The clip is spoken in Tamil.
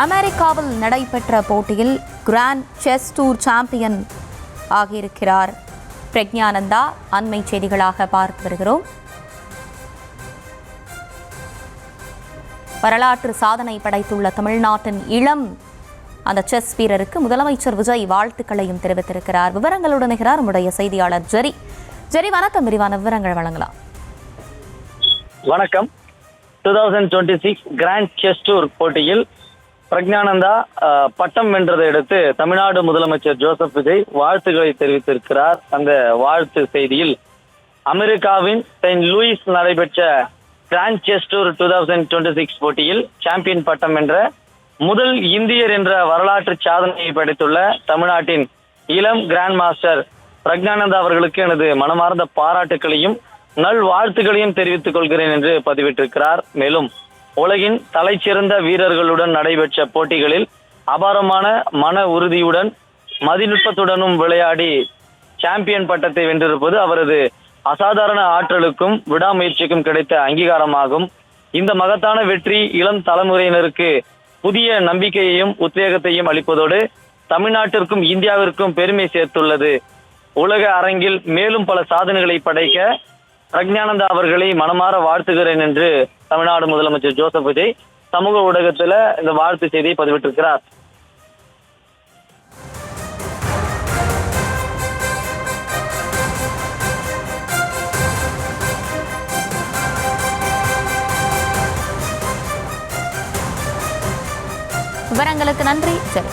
அமெரிக்காவில் நடைபெற்ற போட்டியில் கிராண்ட் செஸ் டூர் சாம்பியன் ஆகியிருக்கிறார் பிரக்ஞானந்தா. அண்மை செய்திகளாக பார்த்து வருகிறோம். வரலாற்று சாதனை படைத்துள்ள தமிழ்நாட்டின் இளம் அந்த செஸ் வீரருக்கு முதலமைச்சர் விஜய் வாழ்த்துக்களையும் தெரிவித்திருக்கிறார். விவரங்களுடன் இருக்கிறார் நம்முடைய செய்தியாளர் ஜெரி. வணக்கம். விரிவான விவரங்கள் வழங்கலாம். வணக்கம். 2026 கிராண்ட் செஸ் டூர் போட்டியில் பிரக்ஞானந்தா பட்டம் வென்றதை அடுத்து தமிழ்நாடு முதலமைச்சர் ஜோசப் விஜய் வாழ்த்துக்களை தெரிவித்திருக்கிறார். அந்த வாழ்த்து செய்தியில் அமெரிக்காவின் செயின்ட் லூயிஸ் நடைபெற்ற கிராண்ட் செஸ் டூர் 2026 போட்டியில் சாம்பியன் பட்டம் வென்ற முதல் இந்தியர் என்ற வரலாற்று சாதனையை படைத்துள்ள தமிழ்நாட்டின் இளம் கிராண்ட் மாஸ்டர் பிரக்ஞானந்தா அவர்களுக்கு எனது மனமார்ந்த பாராட்டுகளையும் நல்வாழ்த்துக்களையும் தெரிவித்துக் கொள்கிறேன் என்று பதிவிட்டிருக்கிறார். மேலும் உலகின் தலைச்சிறந்த வீரர்களுடன் நடைபெற்ற போட்டிகளில் அபாரமான மன உறுதியுடன் மதிநுட்பத்துடனும் விளையாடி சாம்பியன் பட்டத்தை வென்றிருப்பது அவரது அசாதாரண ஆற்றலுக்கும் விடாமுயற்சிக்கும் கிடைத்த அங்கீகாரமாகும். இந்த மகத்தான வெற்றி இளம் தலைமுறையினருக்கு புதிய நம்பிக்கையையும் உத்வேகத்தையும் அளிப்பதோடு தமிழ்நாட்டிற்கும் இந்தியாவிற்கும் பெருமை சேர்த்துள்ளது. உலக அரங்கில் மேலும் பல சாதனைகளை படைக்க பிரக்ஞானந்தா அவர்களை மனமாற வாழ்த்துகிறேன் என்று தமிழ்நாடு முதலமைச்சர் ஜோசப் விஜய் சமூக ஊடகத்துல இந்த வாழ்த்து செய்தியை பதிவிட்டிருக்கிறார். விவரங்களுக்கு நன்றி. சரி.